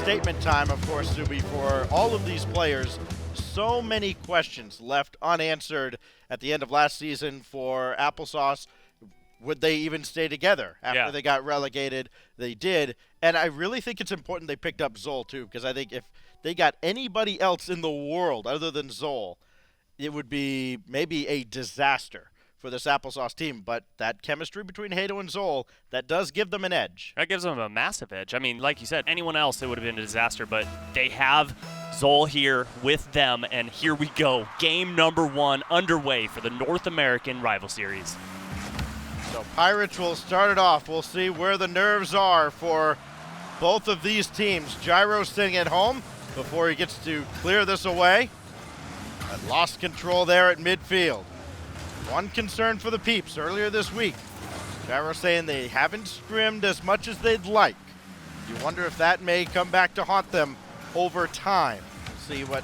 statement time, of course, Subi, for all of these players. So many questions left unanswered at the end of last season for Applesauce. Would they even stay together after they got relegated? They did. And I really think it's important they picked up Zol, too, because I think if they got anybody else in the world other than Zol, it would be maybe a disaster for this Applesauce team. But that chemistry between Hato and Zol, that does give them an edge. That gives them a massive edge. I mean, like you said, anyone else, it would have been a disaster, but they have Zol here with them, and here we go. Game number 1 underway for the North American Rival Series. So Pirates will start it off. We'll see where the nerves are for both of these teams. Gyro sitting at home before he gets to clear this away. And lost control there at midfield. One concern for the Peeps earlier this week. Gyro saying they haven't scrimmed as much as they'd like. You wonder if that may come back to haunt them over time. See what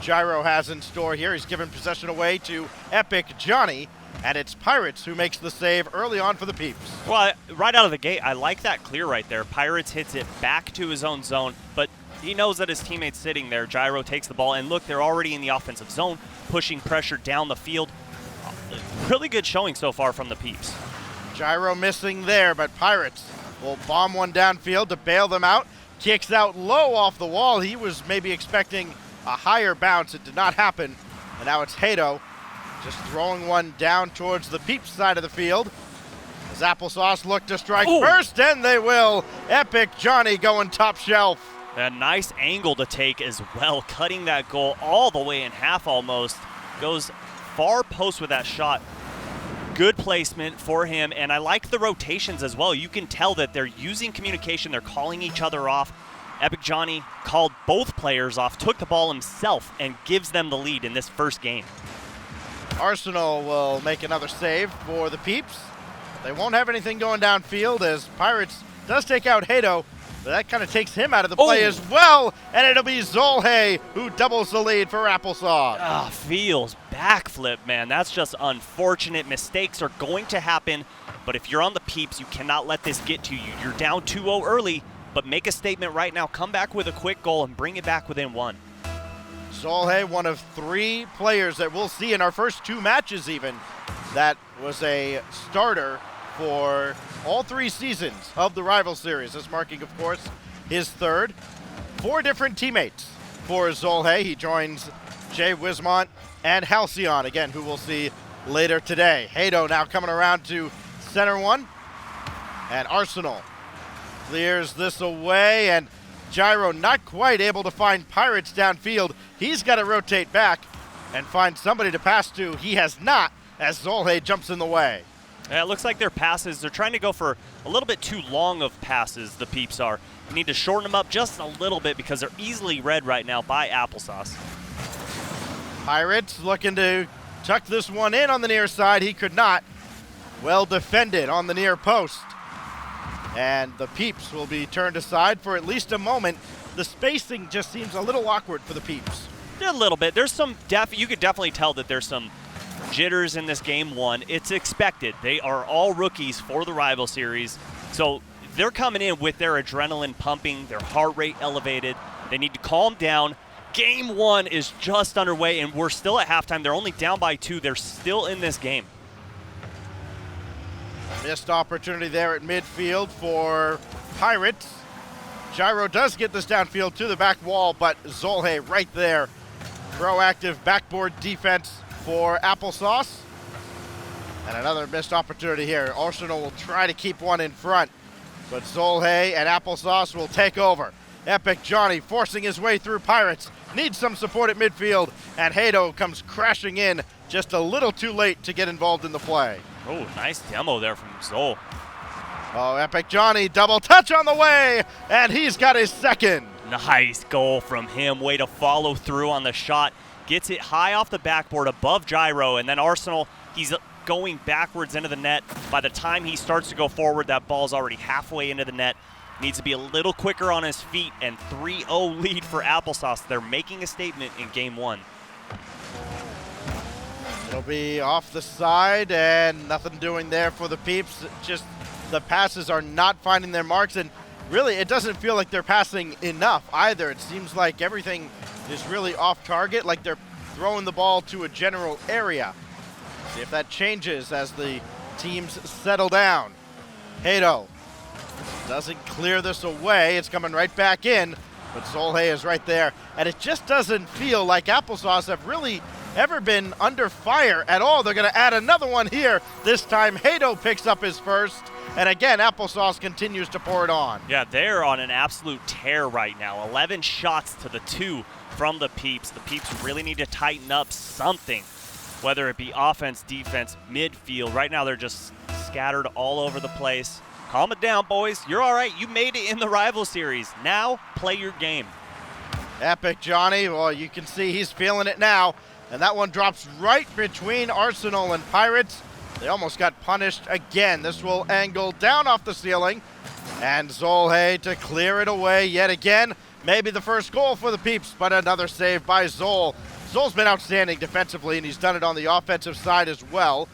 Gyro has in store here. He's given possession away to Epic Johnny. And it's Pirates who makes the save early on for the Peeps. Well, right out of the gate, I like that clear right there. Pirates hits it back to his own zone, but he knows that his teammate's sitting there. Gyro takes the ball, and look, they're already in the offensive zone, pushing pressure down the field. Really good showing so far from the Peeps. Gyro missing there, but Pirates will bomb one downfield to bail them out. Kicks out low off the wall. He was maybe expecting a higher bounce. It did not happen, and now it's Hato. Just throwing one down towards the Peeps side of the field. As Applesauce look to strike first, and they will. Epic Johnny going top shelf. A nice angle to take as well, cutting that goal all the way in half almost. Goes far post with that shot. Good placement for him, and I like the rotations as well. You can tell that they're using communication. They're calling each other off. Epic Johnny called both players off, took the ball himself, and gives them the lead in this first game. Arsenal will make another save for the Peeps. They won't have anything going downfield as Pirates does take out Hato, but that kind of takes him out of the play as well, and it'll be Zolhe who doubles the lead for Applesauce. Feels backflip, man. That's just unfortunate. Mistakes are going to happen, but if you're on the Peeps, you cannot let this get to you. You're down 2-0 early, but make a statement right now. Come back with a quick goal and bring it back within 1. Zolhe, one of 3 players that we'll see in our first 2 matches even, that was a starter for all 3 seasons of the Rival Series. This marking, of course, his 3rd. 4 different teammates for Zolhe. He joins Jay Wismont and Halcyon, again, who we'll see later today. Hato now coming around to center one, and Arsenal clears this away, and Gyro not quite able to find Pirates downfield. He's got to rotate back and find somebody to pass to. He has not, as Zolhe jumps in the way. Yeah, it looks like their passes, they're trying to go for a little bit too long of passes, the Peeps are. You need to shorten them up just a little bit because they're easily read right now by Applesauce. Pirates looking to tuck this one in on the near side. He could not. Well defended on the near post. And the Peeps will be turned aside for at least a moment. The spacing just seems a little awkward for the Peeps. A little bit. There's some you could definitely tell that there's some jitters in this game 1. It's expected. They are all rookies for the Rival Series. So they're coming in with their adrenaline pumping, their heart rate elevated. They need to calm down. Game 1 is just underway, and we're still at halftime. They're only down by 2. They're still in this game. Missed opportunity there at midfield for Pirates. Gyro does get this downfield to the back wall, but Zolhe right there. Proactive backboard defense for Applesauce. And another missed opportunity here. Arsenal will try to keep one in front, but Zolhe and Applesauce will take over. Epic Johnny forcing his way through Pirates. Needs some support at midfield, and Hato comes crashing in just a little too late to get involved in the play. Oh, nice demo there from Zol. Oh, Epic Johnny, double touch on the way, and he's got his 2nd. Nice goal from him. Way to follow through on the shot. Gets it high off the backboard above Gyro, and then Arsenal, he's going backwards into the net. By the time he starts to go forward, that ball's already halfway into the net. Needs to be a little quicker on his feet, and 3-0 lead for Applesauce. They're making a statement in game 1. It'll be off the side, and nothing doing there for the Peeps. Just the passes are not finding their marks, and really, it doesn't feel like they're passing enough either. It seems like everything is really off target, like they're throwing the ball to a general area. See if that changes as the teams settle down. Hato doesn't clear this away. It's coming right back in, but Zolhe is right there. And it just doesn't feel like Applesauce have really ever been under fire at all. They're going to add another one here. This time, Hato picks up his first. And again, Applesauce continues to pour it on. Yeah, they're on an absolute tear right now. 11 shots to the 2 from the Peeps. The Peeps really need to tighten up something, whether it be offense, defense, midfield. Right now, they're just scattered all over the place. Calm it down, boys. You're all right. You made it in the rival series. Now, play your game. Epic Johnny, well, you can see he's feeling it now. And that one drops right between Arsenal and Pirates. They almost got punished again. This will angle down off the ceiling. And Zolhe to clear it away yet again. Maybe the first goal for the Peeps, but another save by Zol. Zol's been outstanding defensively, and he's done it on the offensive side as well.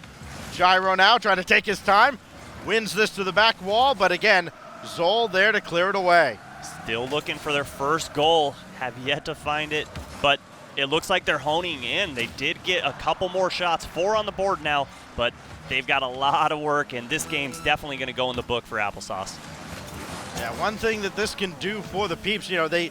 Gyro now trying to take his time. Wins this to the back wall, but again, Zol there to clear it away. Still looking for their first goal. Have yet to find it, but it looks like they're honing in. They did get a couple more shots, 4 on the board now, but they've got a lot of work, and this game's definitely going to go in the book for Applesauce. Yeah, one thing that this can do for the Peeps, you know, they're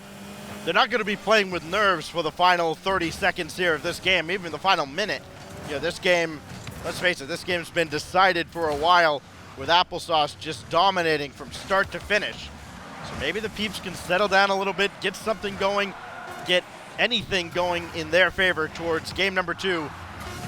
not going to be playing with nerves for the final 30 seconds here of this game, even the final minute. You know, this game, let's face it, this game's been decided for a while with Applesauce just dominating from start to finish. So maybe the Peeps can settle down a little bit, get something going, get anything going in their favor towards game number 2.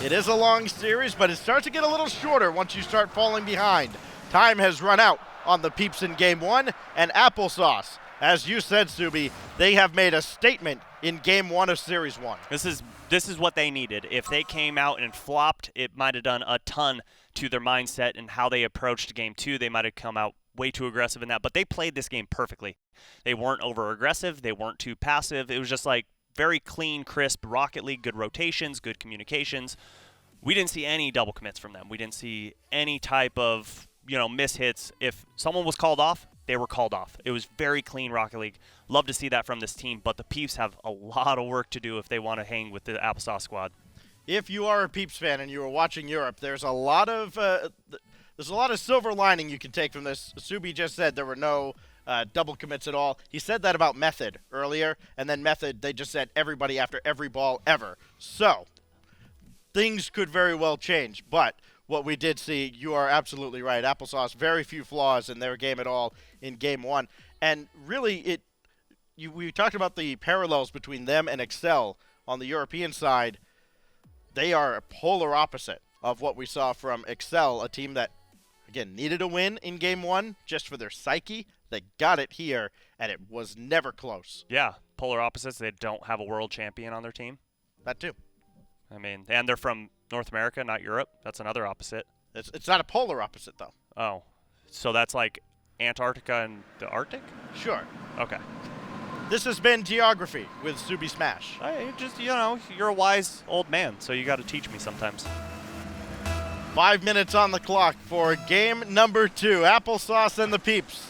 It is a long series, but it starts to get a little shorter once you start falling behind. Time has run out on the Peeps in game 1, and Applesauce, as you said, Subi, they have made a statement in game 1 of series 1. This is what they needed. If they came out and flopped, it might have done a ton to their mindset and how they approached game 2. They might have come out way too aggressive in that, but they played this game perfectly. They weren't over-aggressive. They weren't too passive. It was just like very clean, crisp Rocket League, good rotations, good communications. We didn't see any double commits from them. We didn't see any type of, mishits. If someone was called off, they were called off. It was very clean Rocket League. Love to see that from this team, but the Peeps have a lot of work to do if they want to hang with the Applesauce squad. If you are a Peeps fan and you are watching Europe, there's a lot of silver lining you can take from this. Subi just said there were no double commits at all. He said that about Method earlier, and then Method, they just said everybody after every ball ever. So, things could very well change, but what we did see, you are absolutely right. Applesauce, very few flaws in their game at all in game 1. And really, we talked about the parallels between them and Excel on the European side. They are a polar opposite of what we saw from Excel, a team that, again, needed a win in game 1 just for their psyche. They got it here, and it was never close. Yeah, polar opposites. They don't have a world champion on their team. That too. I mean, and they're from North America, not Europe. That's another opposite. It's not a polar opposite, though. Oh, so that's like Antarctica and the Arctic? Sure. Okay. This has been Geography with Subi Smash. You're a wise old man, so you got to teach me sometimes. 5 minutes on the clock for game number 2, Applesauce and the Peeps.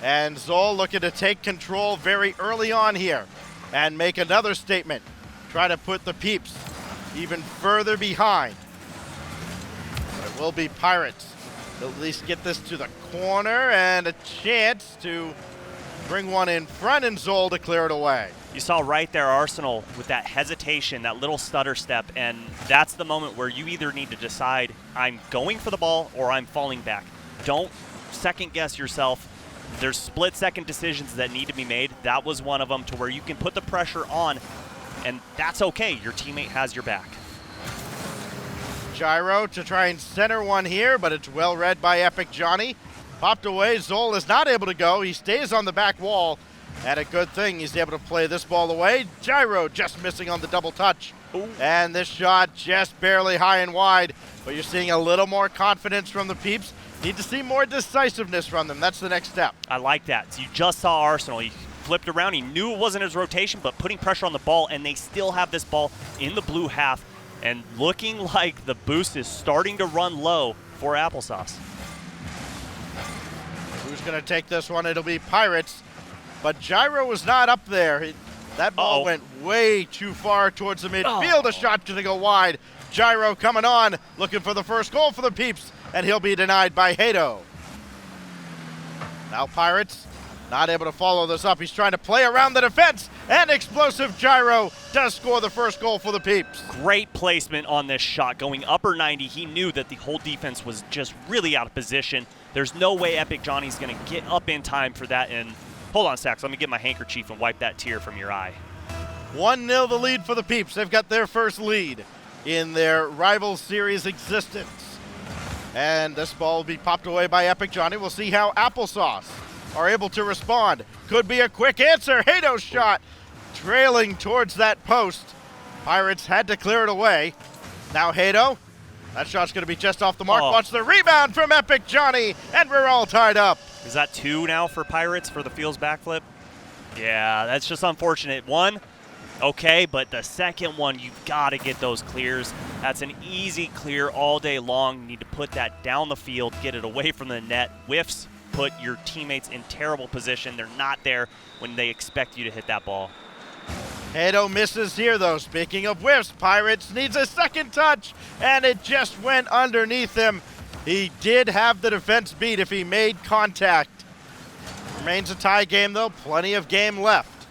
And Zol looking to take control very early on here and make another statement. Try to put the Peeps even further behind. But it will be Pirates. They'll at least get this to the corner and a chance to bring one in front and Zol to clear it away. You saw right there Arsenal with that hesitation, that little stutter step, and that's the moment where you either need to decide I'm going for the ball or I'm falling back. Don't second guess yourself. There's split-second decisions that need to be made. That was one of them, to where you can put the pressure on, and that's okay. Your teammate has your back. Gyro to try and center one here, but it's well read by Epic Johnny. Popped away. Zol is not able to go. He stays on the back wall, and a good thing he's able to play this ball away. Gyro just missing on the double touch. Ooh. And this shot just barely high and wide, but you're seeing a little more confidence from the Peeps. Need to see more decisiveness from them. That's the next step. I like that. So you just saw Arsenal. He flipped around. He knew it wasn't his rotation, but putting pressure on the ball, and they still have this ball in the blue half, and looking like the boost is starting to run low for Applesauce. Who's going to take this one? It'll be Pirates. But Gyro was not up there. That ball went way too far towards the midfield. A shot going to go wide. Gyro coming on, looking for the first goal for the Peeps, and he'll be denied by Hato. Now Pirates not able to follow this up. He's trying to play around the defense, and explosive Gyro does score the first goal for the Peeps. Great placement on this shot, going upper 90. He knew that the whole defense was just really out of position. There's no way Epic Johnny's going to get up in time for that. And hold on, Sax, let me get my handkerchief and wipe that tear from your eye. 1-0 the lead for the Peeps. They've got their first lead in their rival series existence. And this ball will be popped away by Epic Johnny. We'll see how Applesauce are able to respond. Could be a quick answer. Hato's shot trailing towards that post. Pirates had to clear it away. Now Hato. That shot's going to be just off the mark. Watch the rebound from Epic Johnny, and we're all tied up. Is that 2 now for Pirates for the Fields backflip? Yeah, that's just unfortunate. 1, okay, but the second one, you've got to get those clears. That's an easy clear all day long. You need to put that down the field, get it away from the net. Whiffs put your teammates in terrible position. They're not there when they expect you to hit that ball. Hato misses here, though. Speaking of whiffs, Pirates needs a second touch, and it just went underneath him. He did have the defense beat if he made contact. Remains a tie game, though. Plenty of game left.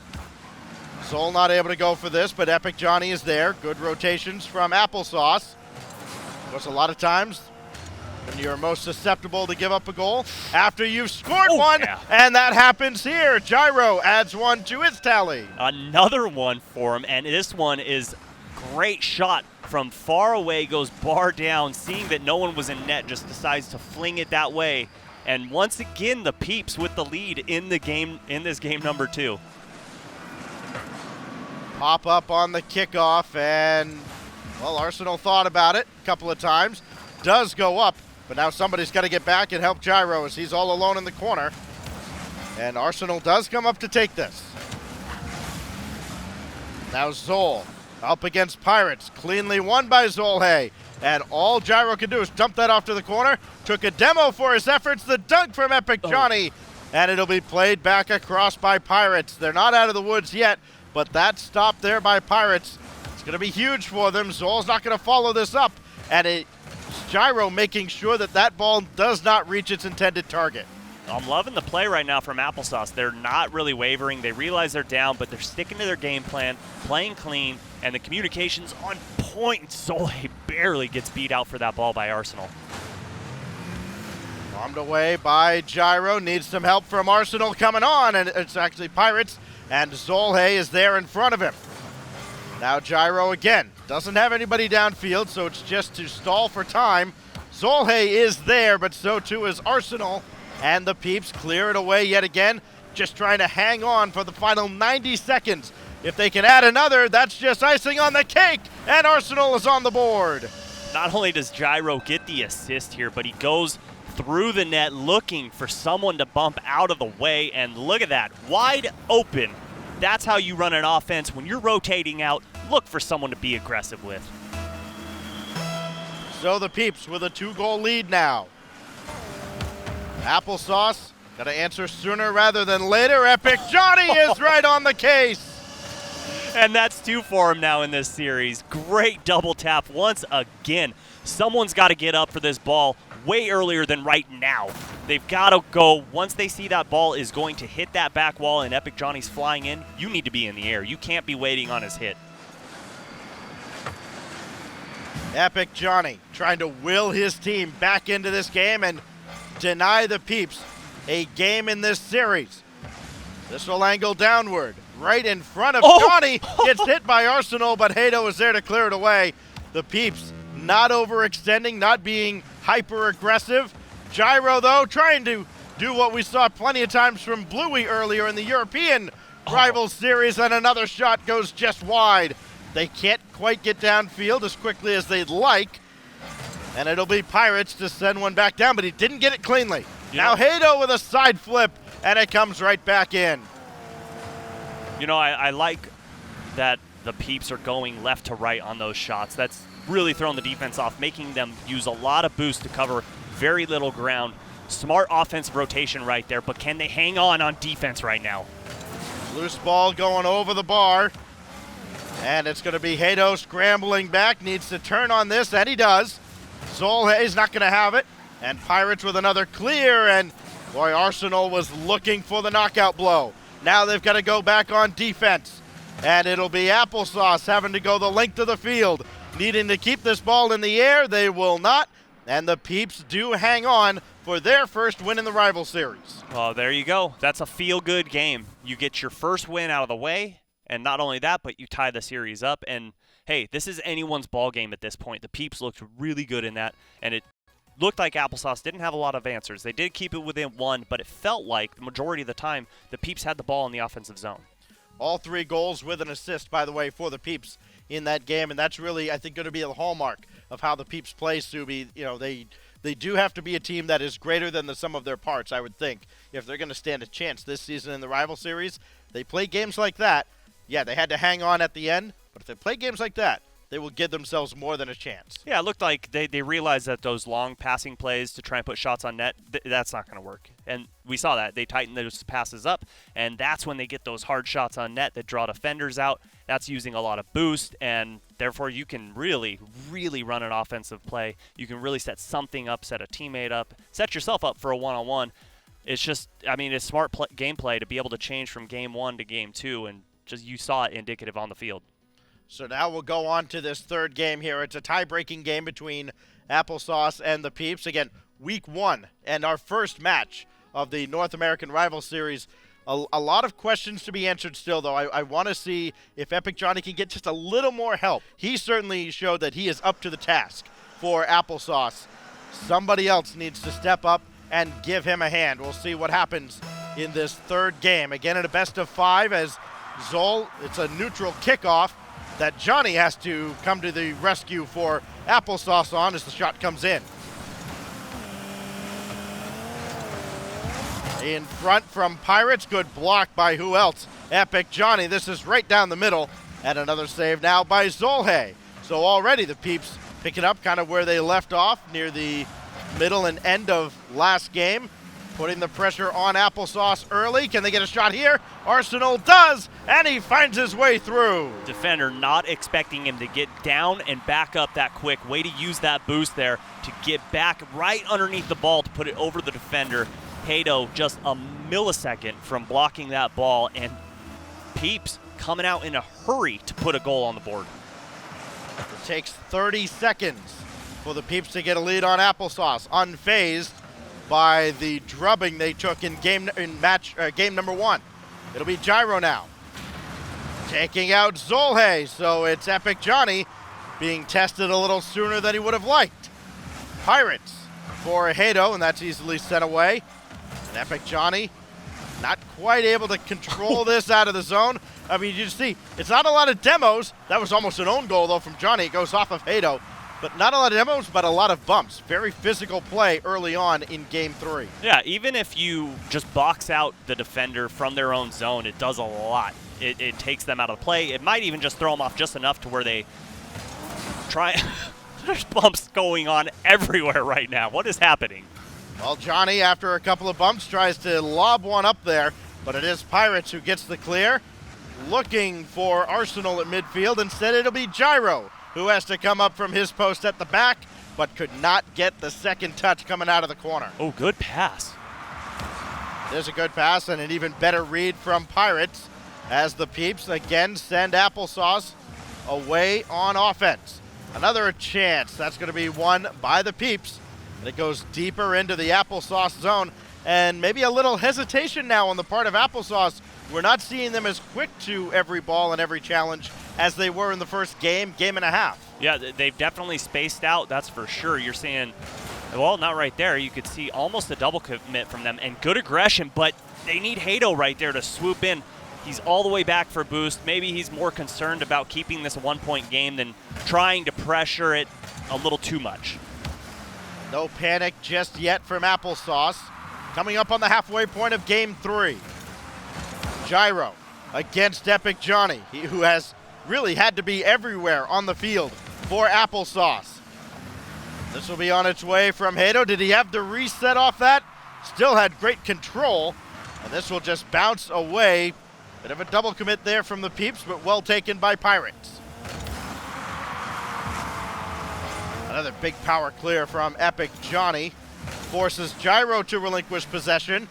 Sol not able to go for this, but Epic Johnny is there. Good rotations from Applesauce. Of course, a lot of times when you're most susceptible to give up a goal after you've scored one, and that happens here. Gyro adds 1 to his tally. Another one for him, and this one is great shot from far away, goes bar down, seeing that no one was in net, just decides to fling it that way. And once again, the Peeps with the lead in the game, in this game number 2. Pop up on the kickoff, and, well, Arsenal thought about it a couple of times. Does go up, but now somebody's got to get back and help Gyro as he's all alone in the corner. And Arsenal does come up to take this. Now Zol up against Pirates. Cleanly won by Zolhe. And all Gyro can do is dump that off to the corner. Took a demo for his efforts. The dunk from Epic Johnny. And it'll be played back across by Pirates. They're not out of the woods yet, but that stop there by Pirates, it's going to be huge for them. Zol's not going to follow this up. And it's Gyro making sure that that ball does not reach its intended target. I'm loving the play right now from Applesauce. They're not really wavering. They realize they're down, but they're sticking to their game plan, playing clean, and the communication's on point. Solhe barely gets beat out for that ball by Arsenal. Bombed away by Gyro. Needs some help from Arsenal coming on, and it's actually Pirates, and Zolhe is there in front of him. Now Gyro again. Doesn't have anybody downfield, so it's just to stall for time. Zolhe is there, but so too is Arsenal. And the Peeps clear it away yet again, just trying to hang on for the final 90 seconds. If they can add another, that's just icing on the cake, and Arsenal is on the board. Not only does Gyro get the assist here, but he goes through the net looking for someone to bump out of the way, and look at that, wide open. That's how you run an offense. When you're rotating out, look for someone to be aggressive with. So the Peeps with a 2-goal lead now. Applesauce got to answer sooner rather than later. Epic Johnny is right on the case. And that's 2 for him now in this series. Great double tap once again. Someone's got to get up for this ball way earlier than right now. They've got to go. Once they see that ball is going to hit that back wall and Epic Johnny's flying in, you need to be in the air. You can't be waiting on his hit. Epic Johnny trying to will his team back into this game and deny the Peeps a game in this series. This will angle downward. Right in front of Johnny. Gets hit by Arsenal, but Hato is there to clear it away. The Peeps not overextending, not being hyper-aggressive. Gyro, though, trying to do what we saw plenty of times from Bluey earlier in the European rival series, and another shot goes just wide. They can't quite get downfield as quickly as they'd like. And it'll be Pirates to send one back down, but he didn't get it cleanly. Now Hato with a side flip, and it comes right back in. You know, I like that the Peeps are going left to right on those shots. That's really throwing the defense off, making them use a lot of boost to cover very little ground. Smart offensive rotation right there, but can they hang on defense right now? Loose ball going over the bar. And it's going to be Hato scrambling back. Needs to turn on this, and he does. Zolhe's not going to have it. And Pirates with another clear, and boy, Arsenal was looking for the knockout blow. Now they've got to go back on defense. And it'll be Applesauce having to go the length of the field. Needing to keep this ball in the air. They will not. And the Peeps do hang on for their first win in the rival series. Well, there you go. That's a feel-good game. You get your first win out of the way, and not only that, but you tie the series up. And, hey, this is anyone's ball game at this point. The Peeps looked really good in that, and it looked like Applesauce didn't have a lot of answers. They did keep it within one, but it felt like the majority of the time the Peeps had the ball in the offensive zone. All 3 goals with an assist, by the way, for the Peeps in that game, and that's really, I think, going to be the hallmark of how the Peeps play, Subi. You know, they do have to be a team that is greater than the sum of their parts, I would think, if they're going to stand a chance this season in the rival series. They play games like that. Yeah, they had to hang on at the end, but if they play games like that, they will give themselves more than a chance. Yeah, it looked like they realized that those long passing plays to try and put shots on net, that's not going to work. And we saw that. They tightened those passes up, and that's when they get those hard shots on net that draw defenders out. That's using a lot of boost, and therefore you can really, really run an offensive play. You can really set something up, set a teammate up, set yourself up for a one-on-one. It's just, I mean, it's smart gameplay to be able to change from game 1 to game 2, and just you saw it indicative on the field. So now we'll go on to this third game here. It's a tie-breaking game between Applesauce and the Peeps. Again, week 1 and our first match of the North American Rival Series. A lot of questions to be answered still, though. I want to see if Epic Johnny can get just a little more help. He certainly showed that he is up to the task for Applesauce. Somebody else needs to step up and give him a hand. We'll see what happens in this third game. Again, in a best of 5 as Zol, it's a neutral kickoff that Johnny has to come to the rescue for Applesauce on as the shot comes in. In front from Pirates, good block by who else? Epic Johnny. This is right down the middle, and another save now by Zolhe. So already the Peeps pick it up kind of where they left off near the middle and end of last game. Putting the pressure on Applesauce early. Can they get a shot here? Arsenal does, and he finds his way through. Defender not expecting him to get down and back up that quick. Way to use that boost there to get back right underneath the ball to put it over the defender. Hato just a millisecond from blocking that ball, and Peeps coming out in a hurry to put a goal on the board. It takes 30 seconds for the Peeps to get a lead on Applesauce, unfazed by the drubbing they took in game number 1. It'll be Gyro now, taking out Zolhe. So it's Epic Johnny being tested a little sooner than he would have liked. Pirates for Hato, and that's easily sent away. And Epic Johnny not quite able to control this out of the zone. I mean, you see, it's not a lot of demos. That was almost an own goal, though, from Johnny. It goes off of Hato. But not a lot of demos, but a lot of bumps. Very physical play early on in game 3. Yeah, even if you just box out the defender from their own zone, it does a lot. It takes them out of the play. It might even just throw them off just enough to where they try. There's bumps going on everywhere right now. What is happening? Well, Johnny, after a couple of bumps, tries to lob one up there, but it is Pirates who gets the clear. Looking for Arsenal at midfield. Instead, it'll be Gyro, who has to come up from his post at the back, but could not get the second touch coming out of the corner. Oh, good pass. There's a good pass and an even better read from Pirates as the Peeps again send Applesauce away on offense. Another chance. That's going to be won by the Peeps. And it goes deeper into the Applesauce zone. And maybe a little hesitation now on the part of Applesauce. We're not seeing them as quick to every ball and every challenge as they were in the first game and a half. Yeah, they've definitely spaced out, that's for sure. You're seeing, well, not right there. You could see almost a double commit from them, and good aggression, but they need Hato right there to swoop in. He's all the way back for boost. Maybe he's more concerned about keeping this a one-point game than trying to pressure it a little too much. No panic just yet from Applesauce. Coming up on the halfway point of game 3. Gyro against Epic Johnny, who has really had to be everywhere on the field for Applesauce. This will be on its way from Hato. Did he have the reset off that? still had great control, and this will just bounce away. Bit of a double commit there from the Peeps, but well taken by Pirates. Another big power clear from Epic Johnny. Forces Gyro to relinquish possession.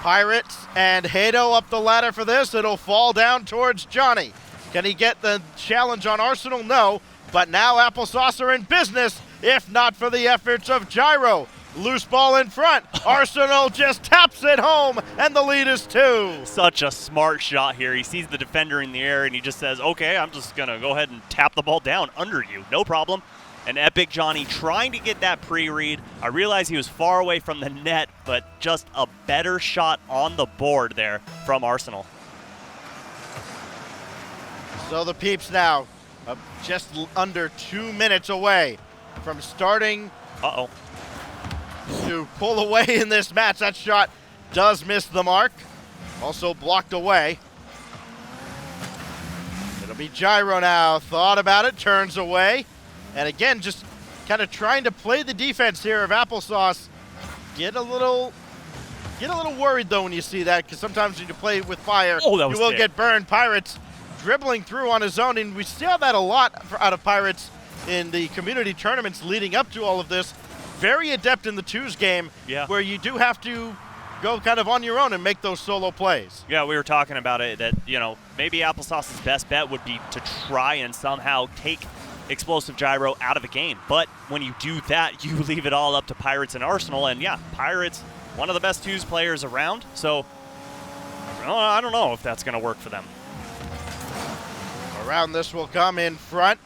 Pirates and Hado up the ladder for this. It'll fall down towards Johnny. Can he get the challenge on Arsenal? No. But now Applesauce are in business, if not for the efforts of Gyro. Loose ball in front. Arsenal just taps it home, and the lead is 2. Such a smart shot here. He sees the defender in the air, and he just says, okay, I'm just going to go ahead and tap the ball down under you. No problem. And Epic Johnny trying to get that pre-read. I realize he was far away from the net, but just a better shot on the board there from Arsenal. So the Peeps now just under 2 minutes away from starting to pull away in this match. That shot does miss the mark. Also blocked away. It'll be Gyro now. Thought about it, turns away. And again, just kind of trying to play the defense here of Applesauce. Get a little worried though when you see that, because sometimes when you play with fire, you will get burned. Pirates dribbling through on his own, and we saw that a lot out of Pirates in the community tournaments leading up to all of this. Very adept in the twos game, where you do have to go kind of on your own and make those solo plays. Yeah, we were talking about it, that, you know, maybe Applesauce's best bet would be to try and somehow take Explosive Gyro out of the game. But when you do that, you leave it all up to Pirates and Arsenal. And yeah, Pirates, one of the best twos players around. So I don't know if that's going to work for them. Around this will come in front.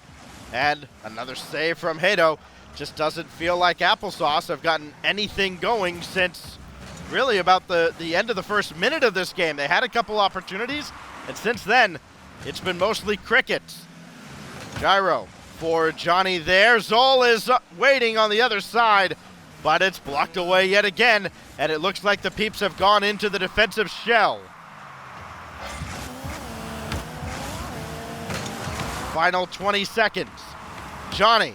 And another save from Hado. Just doesn't feel like Applesauce have gotten anything going since really about the end of the first minute of this game. They had a couple opportunities, and since then, it's been mostly crickets. Gyro for Johnny there. Zol is waiting on the other side, but it's blocked away yet again, and it looks like the Peeps have gone into the defensive shell. Final 20 seconds. Johnny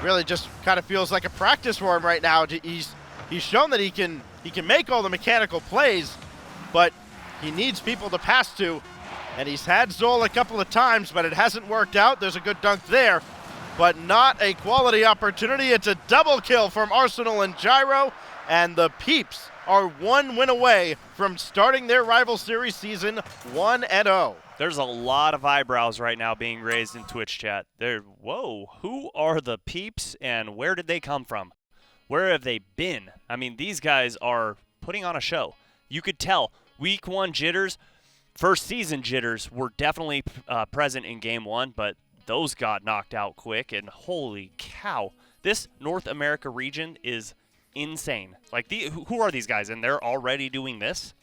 really just kind of feels like a practice for him right now. He's shown that he can make all the mechanical plays, but he needs people to pass to. And he's had Zol a couple of times, but it hasn't worked out. There's a good dunk there, but not a quality opportunity. It's a double kill from Arsenal and Gyro, and the Peeps are 1 win away from starting their rival series season 1-0. There's a lot of eyebrows right now being raised in Twitch chat. Whoa, who are the Peeps and where did they come from? Where have they been? I mean, these guys are putting on a show. You could tell week 1 jitters, first season jitters were definitely present in game 1, but those got knocked out quick, and holy cow, this North America region is insane. Like, who are these guys, and they're already doing this?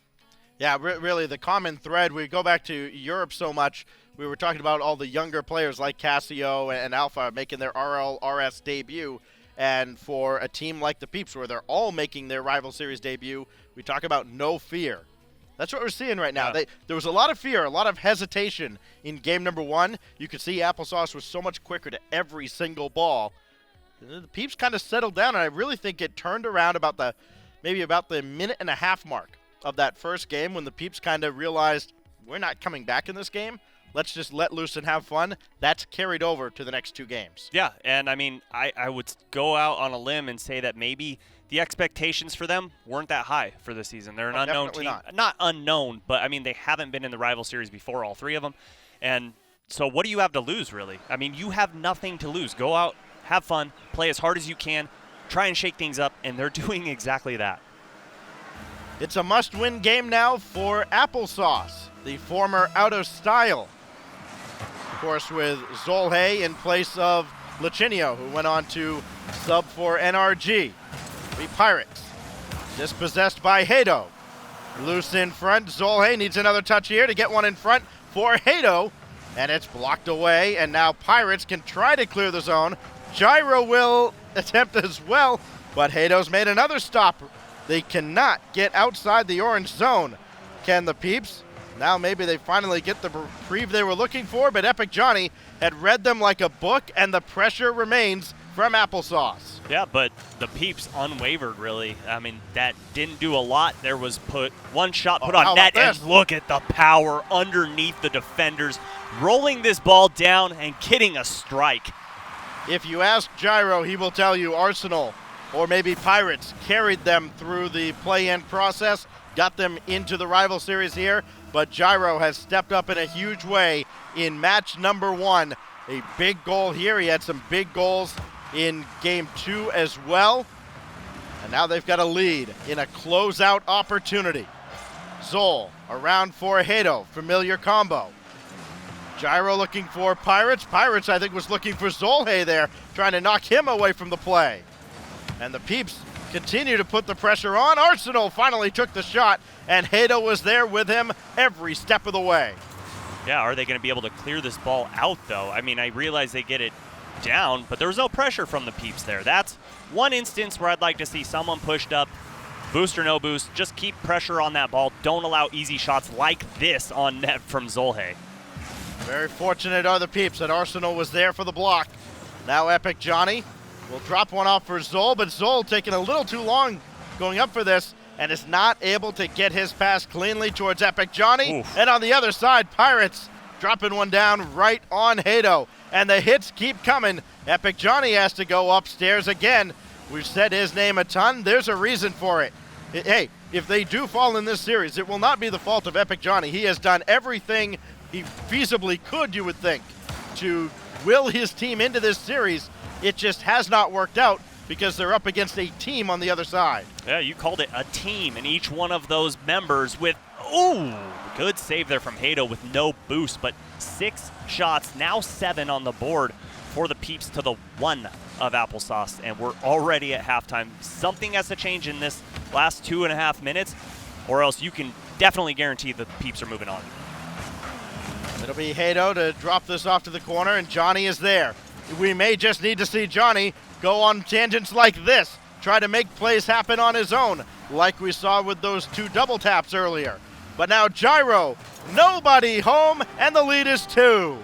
Yeah, really, the common thread, we go back to Europe so much, we were talking about all the younger players like Casio and Alpha making their RLCS debut, and for a team like the Peeps, where they're all making their rival series debut, we talk about no fear. That's what we're seeing right now. Yeah. There was a lot of fear, a lot of hesitation in game number 1. You could see Applesauce was so much quicker to every single ball. The Peeps kind of settled down, and I really think it turned around maybe about the minute and a half mark of that first game, when the Peeps kind of realized, we're not coming back in this game. Let's just let loose and have fun. That's carried over to the next 2 games. Yeah, and I mean, I would go out on a limb and say that maybe the expectations for them weren't that high for this season. They're an unknown team. Not unknown, but I mean, they haven't been in the rival series before, all 3 of them. And so what do you have to lose, really? I mean, you have nothing to lose. Go out, have fun, play as hard as you can, try and shake things up, and they're doing exactly that. It's a must-win game now for Applesauce, the former Out of Style. Of course, with Zolhe in place of Lachinio, who went on to sub for NRG. The Pirates, dispossessed by Hado. Loose in front, Zolhe needs another touch here to get one in front for Hado, and it's blocked away, and now Pirates can try to clear the zone. Gyro will attempt as well, but Hado's made another stop. They cannot get outside the orange zone. Can the Peeps? Now maybe they finally get the reprieve they were looking for, but Epic Johnny had read them like a book, and the pressure remains from Applesauce. Yeah, but the Peeps unwavered, really. I mean, that didn't do a lot. There was one shot put on net, and look at the power underneath the defenders, rolling this ball down and getting a strike. If you ask Gyro, he will tell you Arsenal or maybe Pirates carried them through the play-in process, got them into the rival series here, but Gyro has stepped up in a huge way in match number 1. A big goal here. He had some big goals in game 2 as well. And now they've got a lead in a closeout opportunity. Zol around for Hato. Familiar combo. Gyro looking for Pirates. Pirates, I think, was looking for Zolhe there, trying to knock him away from the play. And the Peeps continue to put the pressure on. Arsenal finally took the shot, and Hato was there with him every step of the way. Yeah, are they going to be able to clear this ball out, though? I mean, I realize they get it down, but there was no pressure from the Peeps there. That's one instance where I'd like to see someone pushed up, boost or no boost, just keep pressure on that ball. Don't allow easy shots like this on net from Zolhe. Very fortunate are the Peeps that Arsenal was there for the block. Now Epic Johnny will drop one off for Zol, but Zol taking a little too long going up for this and is not able to get his pass cleanly towards Epic Johnny. Oof. And on the other side, Pirates dropping one down right on Hato. And the hits keep coming. Epic Johnny has to go upstairs again. We've said his name a ton. There's a reason for it. Hey, if they do fall in this series, it will not be the fault of Epic Johnny. He has done everything he feasibly could, you would think, to will his team into this series. It just has not worked out because they're up against a team on the other side. Yeah, you called it a team, and each one of those members with, ooh, good save there from Hato with no boost, but 6 shots, now 7 on the board for the Peeps to the 1 of Applesauce, and we're already at halftime. Something has to change in this last 2.5 minutes, or else you can definitely guarantee the Peeps are moving on. It'll be Hato to drop this off to the corner, and Johnny is there. We may just need to see Johnny go on tangents like this, try to make plays happen on his own, like we saw with those 2 double taps earlier. But now Gyro, nobody home, and the lead is 2.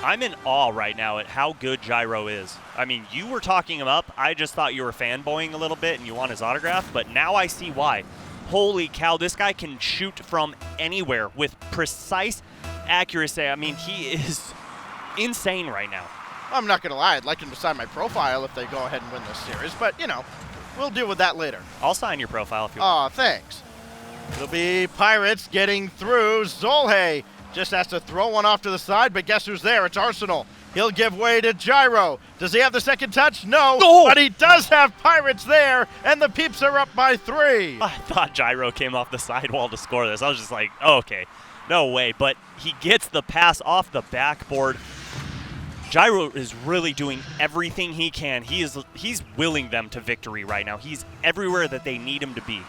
I'm in awe right now at how good Gyro is. I mean, you were talking him up. I just thought you were fanboying a little bit and you want his autograph, but now I see why. Holy cow, this guy can shoot from anywhere with precise accuracy. I mean, he is insane right now. I'm not going to lie, I'd like him to sign my profile if they go ahead and win this series, but, you know, we'll deal with that later. I'll sign your profile if you want. Aw, thanks. It'll be Pirates getting through. Zolhe just has to throw one off to the side, but guess who's there? It's Arsenal. He'll give way to Gyro. Does he have the second touch? No, but he does have Pirates there, and the Peeps are up by 3. I thought Gyro came off the sidewall to score this. I was just like, oh, okay, no way. But he gets the pass off the backboard. Gyro is really doing everything he can. He's willing them to victory right now. He's everywhere that they need him to be.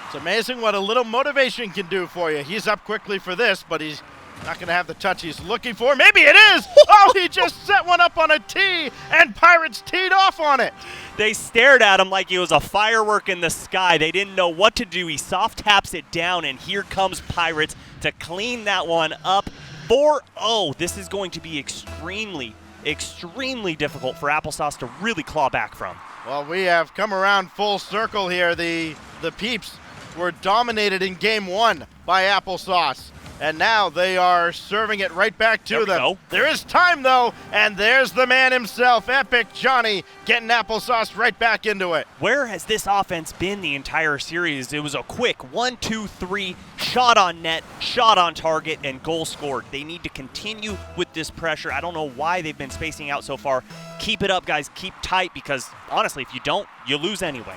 It's amazing what a little motivation can do for you. He's up quickly for this, but he's not going to have the touch he's looking for. Maybe it is! Oh, he just set one up on a tee, and Pirates teed off on it. They stared at him like he was a firework in the sky. They didn't know what to do. He soft taps it down, and here comes Pirates to clean that one up. 4-0. This is going to be extremely difficult for Applesauce to really claw back from. Well, we have come around full circle here. The Peeps were dominated in game 1 by Applesauce, and now they are serving it right back to them. There is time, though, and there's the man himself, Epic Johnny, getting Applesauce right back into it. Where has this offense been the entire series? It was a quick 1, 2, 3, shot on net, shot on target, and goal scored. They need to continue with this pressure. I don't know why they've been spacing out so far. Keep it up, guys. Keep tight, because honestly, if you don't, you lose anyway.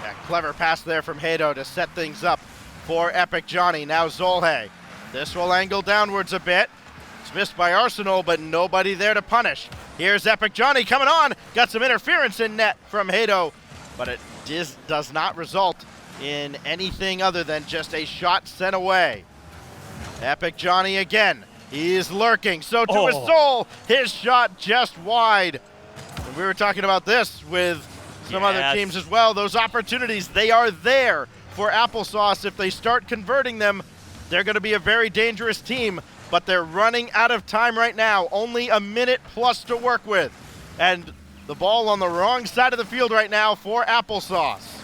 Yeah, clever pass there from Hato to set things up for Epic Johnny. Now Zolhe. This will angle downwards a bit. It's missed by Arsenal, but nobody there to punish. Here's Epic Johnny coming on. Got some interference in net from Hato, but it does not result in anything other than just a shot sent away. Epic Johnny again. He's lurking. So to his soul, his shot just wide. And we were talking about this with some other teams as well. Those opportunities, they are there for Applesauce. If they start converting them, they're going to be a very dangerous team, but they're running out of time right now. Only a minute plus to work with. And the ball on the wrong side of the field right now for Applesauce.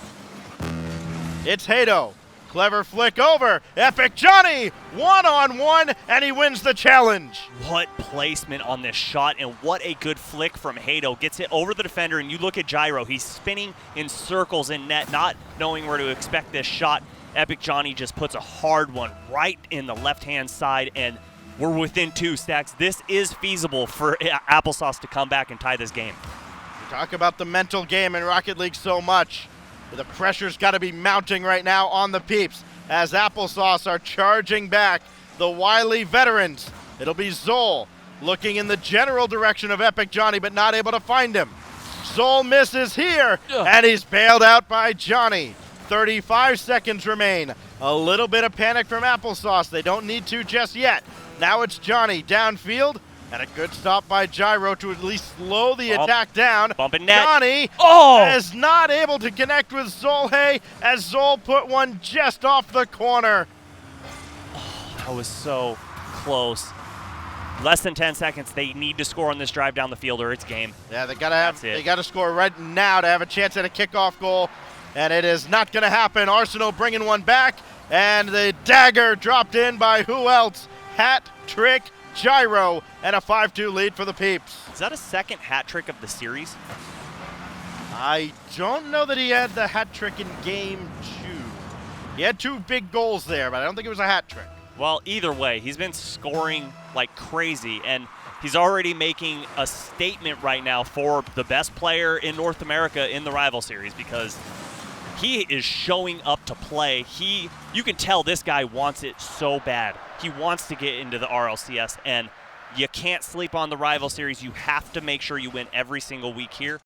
It's Hato. Clever flick over. Epic Johnny, one-on-one, and he wins the challenge. What placement on this shot, and what a good flick from Hato. Gets it over the defender, and you look at Gyro. He's spinning in circles in net, not knowing where to expect this shot. Epic Johnny just puts a hard one right in the left-hand side, and we're within 2 stacks. This is feasible for Applesauce to come back and tie this game. We talk about the mental game in Rocket League so much. The pressure's got to be mounting right now on the Peeps as Applesauce are charging back. The wily veterans. It'll be Zol looking in the general direction of Epic Johnny, but not able to find him. Zol misses here, and he's bailed out by Johnny. 35 seconds remain. A little bit of panic from Applesauce. They don't need to just yet. Now it's Johnny downfield. And a good stop by Gyro to at least slow the attack down. Bumping net. Johnny is not able to connect with Zolhe as Zol put one just off the corner. Oh, that was so close. Less than 10 seconds. They need to score on this drive down the field or it's game. Yeah, they gotta score right now to have a chance at a kickoff goal. And it is not gonna happen. Arsenal bringing one back. And the dagger dropped in by who else? Hat trick Gyro, and a 5-2 lead for the Peeps. Is that a second hat trick of the series? I don't know that he had the hat trick in game 2. He had 2 big goals there, but I don't think it was a hat trick. Well, either way, he's been scoring like crazy, and he's already making a statement right now for the best player in North America in the Rival Series because he is showing up to play. You can tell this guy wants it so bad. He wants to get into the RLCS, and you can't sleep on the Rival Series. You have to make sure you win every single week here.